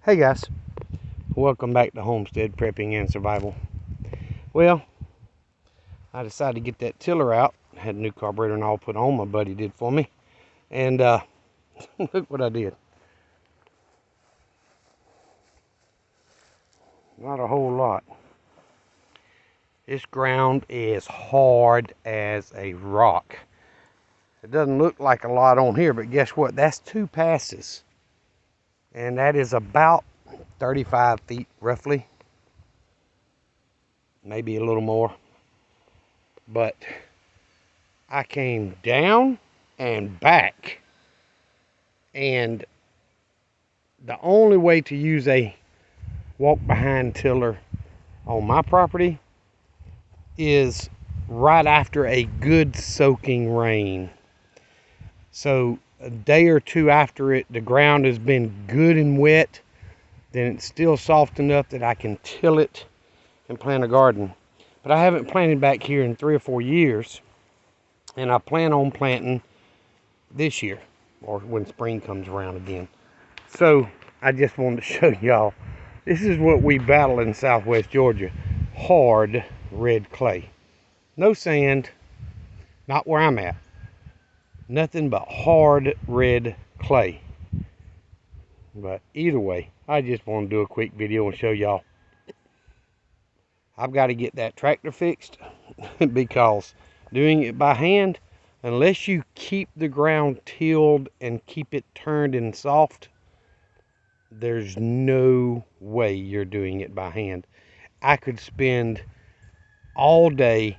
Hey guys, welcome back to Homestead Prepping and Survival. Well, I decided to get that tiller out. Had a new carburetor and all put on, my buddy did for me. And look what I did. Not a whole lot. This ground is hard as a rock. It doesn't look like a lot on here, but guess what? That's 2 passes. And that is about 35 feet roughly. Maybe a little more. But I came down and back. And the only way to use a walk behind tiller on my property is right after a good soaking rain. So a day or two after the ground has been good and wet, then it's still soft enough that I can till it and plant a garden. But I haven't planted back here in 3 or 4 years, and I plan on planting this year or when spring comes around again. So I just wanted to show y'all, this is what we battle in Southwest Georgia. Hard red clay. No sand, not where I'm at. Nothing but hard red clay. But either way, I just want to do a quick video and show y'all. I've got to get that tractor fixed because doing it by hand, unless you keep the ground tilled and keep it turned and soft, there's no way you're doing it by hand. I could spend all day,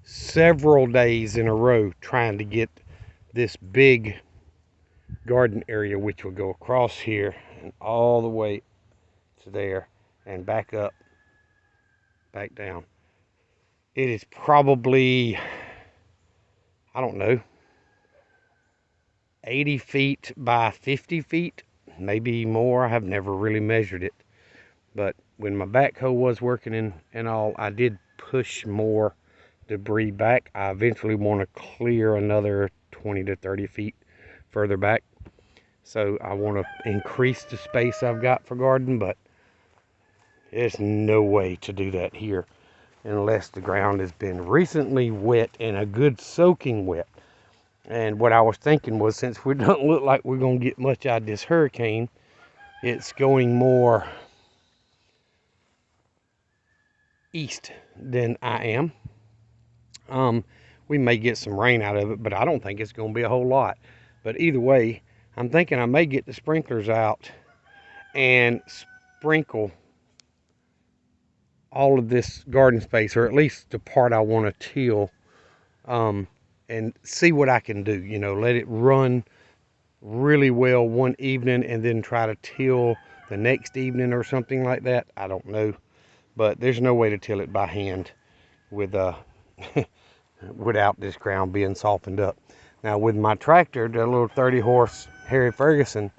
several days in a row, trying to get this big garden area, which will go across here and all the way to there and back up, back down. It is probably, I don't know, 80 feet by 50 feet, maybe more. I have never really measured it. But when my backhoe was working and all, I did push more debris back. I eventually want to clear another 20 to 30 feet further back. So I want to increase the space I've got for garden, but there's no way to do that here unless the ground has been recently wet and a good soaking wet. And what I was thinking was, since we don't look like we're going to get much out of this hurricane, it's going more east than I am. We may get some rain out of it, but I don't think it's going to be a whole lot. But either way, I'm thinking I may get the sprinklers out and sprinkle all of this garden space, or at least the part I want to till, and see what I can do. You know, let it run really well one evening and then try to till the next evening or something like that. I don't know, but there's no way to till it by hand with without this ground being softened up. Now with my tractor, the little 30 horse Harry Ferguson,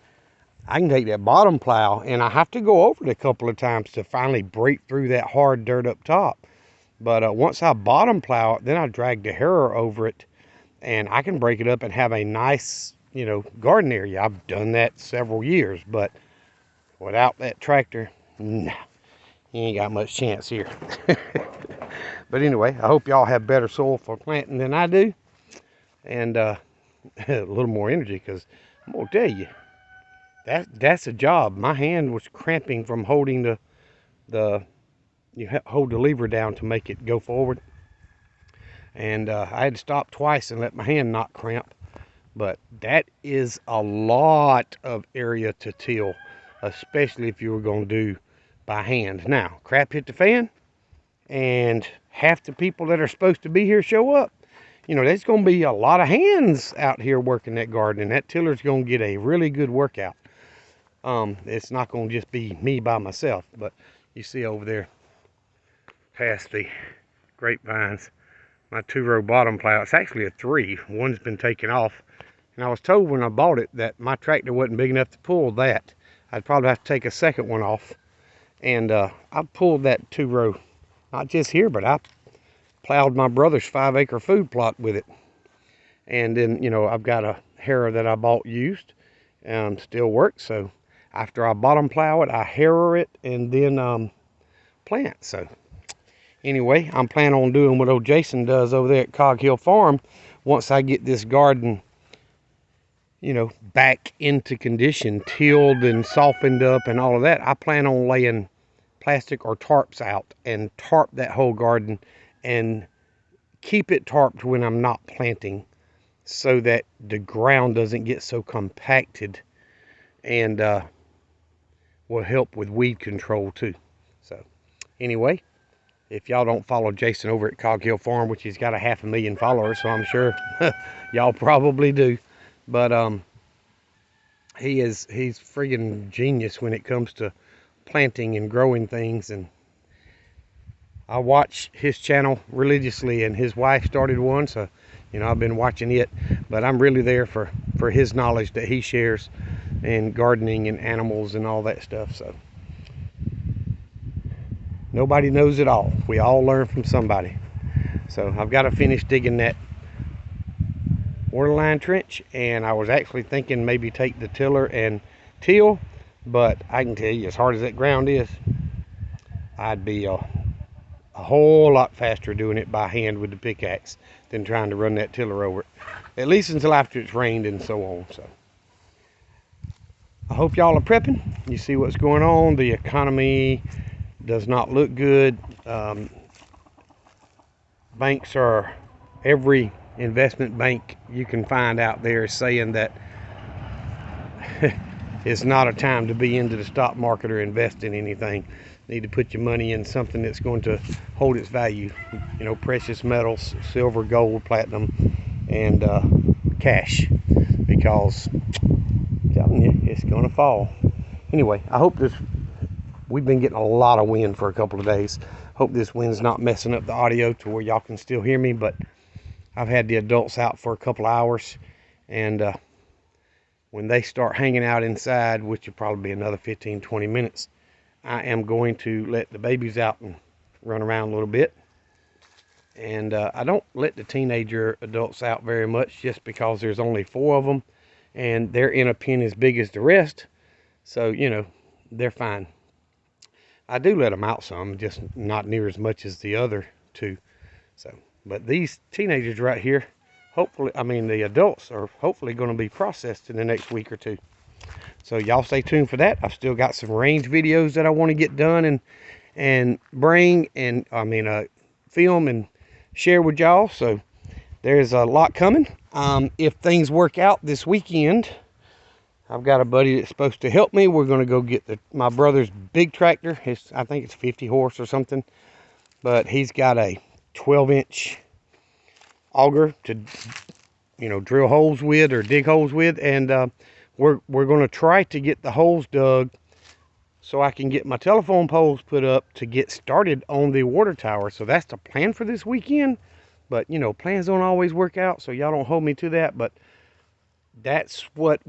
I can take that bottom plow, and I have to go over it a couple of times to finally break through that hard dirt up top. But once I bottom plow it, then I drag the harrow over it, and I can break it up and have a nice, you know, garden area. I've done that several years, but without that tractor, nah, you ain't got much chance here. But anyway, I hope y'all have better soil for planting than I do, and a little more energy, because I'm gonna tell you, that's a job. My hand was cramping from holding you hold the lever down to make it go forward, and I had to stop twice and let my hand not cramp. But that is a lot of area to till, especially if you were going to do by hand. Now, crap hit the fan, and half the people that are supposed to be here show up. You know, there's going to be a lot of hands out here working that garden, and that tiller's going to get a really good workout. It's not going to just be me by myself. But you see over there past the grapevines, my 2-row bottom plow. It's actually a 3. One's been taken off, and I was told when I bought it that my tractor wasn't big enough to pull that. I'd probably have to take a second one off. And I pulled that 2-row, not just here, but I plowed my brother's 5-acre food plot with it. And then, you know, I've got a harrow that I bought used, still works. So after I bottom plow it, I harrow it and then plant. So anyway, I'm planning on doing what old Jason does over there at Cog Hill Farm. Once I get this garden, you know, back into condition, tilled and softened up and all of that, I plan on laying plastic or tarps out and tarp that whole garden and keep it tarped when I'm not planting, so that the ground doesn't get so compacted, and will help with weed control too. So anyway, if y'all don't follow Jason over at Cog Hill Farm, which he's got 500,000 followers, so I'm sure y'all probably do, but he's friggin' genius when it comes to planting and growing things. And I watch his channel religiously, and his wife started one, so you know I've been watching it, but I'm really there for his knowledge that he shares in gardening and animals and all that stuff. So nobody knows it all. We all learn from somebody. So I've got to finish digging that waterline trench, and I was actually thinking maybe take the tiller and till, but I can tell you, as hard as that ground is, I'd be a whole lot faster doing it by hand with the pickaxe than trying to run that tiller over it, at least until after it's rained and so on. So I hope y'all are prepping. You see what's going on. The economy does not look good. Banks are, every investment bank you can find out there is saying that it's not a time to be into the stock market or invest in anything. You need to put your money in something that's going to hold its value. You know, precious metals, silver, gold, platinum, and cash, because I'm telling you, it's going to fall. Anyway, I hope this, we've been getting a lot of wind for a couple of days. Hope this wind's not messing up the audio to where y'all can still hear me, but I've had the adults out for a couple of hours, and when they start hanging out inside, which will probably be another 15-20 minutes, I am going to let the babies out and run around a little bit. And I don't let the teenager adults out very much, just because there's only 4 of them and they're in a pen as big as the rest, so you know they're fine. I do let them out some, just not near as much as the other 2. So, but these teenagers right here, hopefully, I mean the adults are hopefully going to be processed in the next week or 2. So y'all stay tuned for that. I've still got some range videos that I want to get done and bring, and film and share with y'all. So there's a lot coming. If things work out this weekend, I've got a buddy that's supposed to help me. We're going to go get my brother's big tractor. I think it's 50 horse or something, but he's got a 12-inch auger to, you know, drill holes with or dig holes with, and we're going to try to get the holes dug so I can get my telephone poles put up to get started on the water tower. So that's the plan for this weekend. But you know, plans don't always work out, so y'all don't hold me to that. But that's what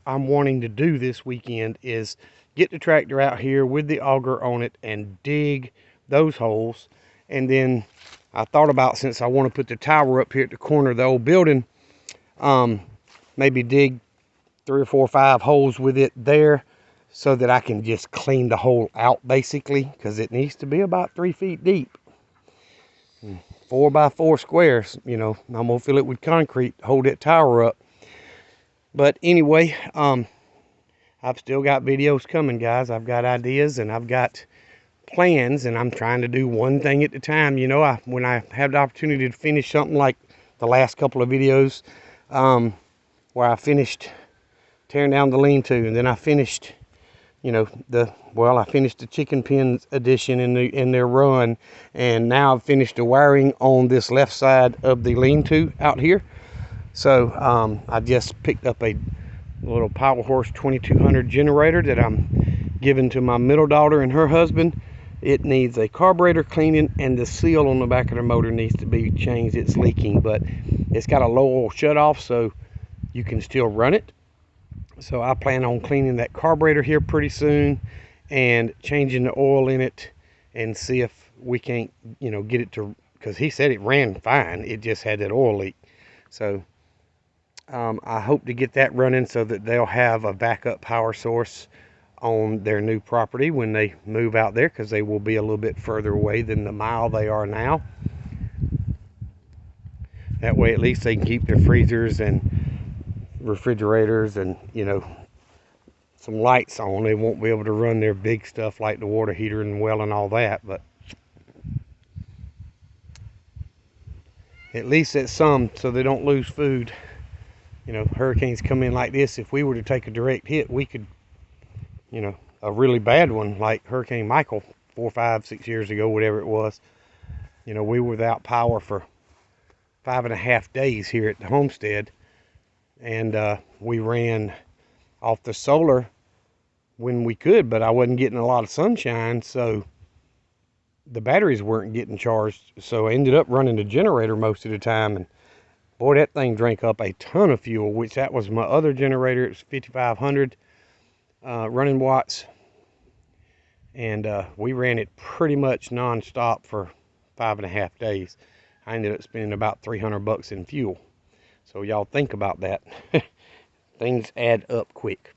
I'm wanting to do this weekend, is get the tractor out here with the auger on it and dig those holes. And then I thought about, since I want to put the tower up here at the corner of the old building, maybe dig 3 or 4 or 5 holes with it there, so that I can just clean the hole out, basically, because it needs to be about 3 feet deep, 4 by 4 squares. You know, I'm gonna fill it with concrete to hold that tower up. But anyway, I've still got videos coming, guys. I've got ideas and I've got plans, and I'm trying to do one thing at a time. You know, when I have the opportunity to finish something like the last couple of videos, where I finished tearing down the lean-to, and then I finished, you know, I finished the chicken pen addition in their run, and now I've finished the wiring on this left side of the lean-to out here. So I just picked up a little Power Horse 2200 generator that I'm giving to my middle daughter and her husband. It needs a carburetor cleaning, and the seal on the back of the motor needs to be changed. It's leaking, but it's got a low oil shutoff, so you can still run it. So I plan on cleaning that carburetor here pretty soon and changing the oil in it, and see if we can't, you know, get it to, because he said it ran fine, it just had that oil leak. So I hope to get that running so that they'll have a backup power source on their new property when they move out there, because they will be a little bit further away than the mile they are now. That way at least they can keep their freezers and refrigerators and, you know, some lights on. They won't be able to run their big stuff like the water heater and well and all that, but at least it's some, so they don't lose food. You know, hurricanes come in like this, if we were to take a direct hit, we could, you know, a really bad one like Hurricane Michael 4, 5, 6 years ago, whatever it was. You know, we were without power for 5.5 days here at the homestead, and we ran off the solar when we could, but I wasn't getting a lot of sunshine, so the batteries weren't getting charged, so I ended up running the generator most of the time. And boy, that thing drank up a ton of fuel, which that was my other generator. It's 5500 running watts, and we ran it pretty much non-stop for 5.5 days. I ended up spending about $300 in fuel. So y'all think about that. Things add up quick.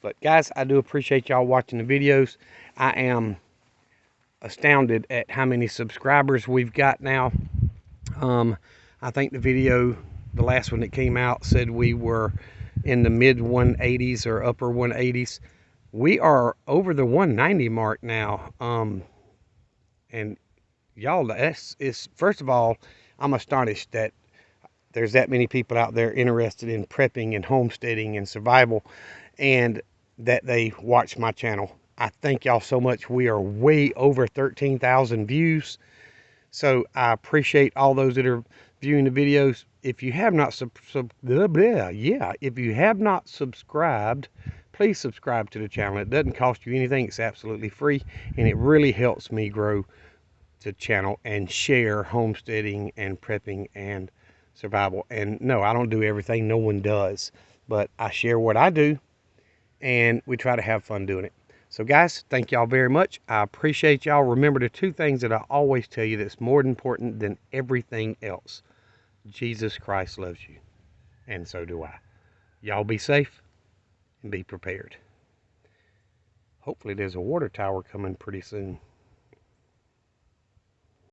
But guys, I do appreciate y'all watching the videos. I am astounded at how many subscribers we've got now. I think the last one that came out, said we were in the mid 180s or upper 180s. We are over the 190 mark now. And y'all, first of all, I'm astonished that there's that many people out there interested in prepping and homesteading and survival, and that they watch my channel. I thank y'all so much. We are way over 13,000 views. So I appreciate all those that are viewing the videos. If you have not if you have not subscribed, please subscribe to the channel. It doesn't cost you anything. It's absolutely free, and it really helps me grow the channel and share homesteading and prepping and survival. And no, I don't do everything. No one does, but I share what I do, and we try to have fun doing it. So guys, thank y'all very much. I appreciate y'all. Remember the 2 things that I always tell you that's more important than everything else. Jesus Christ loves you, and so do I. Y'all be safe and be prepared. Hopefully there's a water tower coming pretty soon.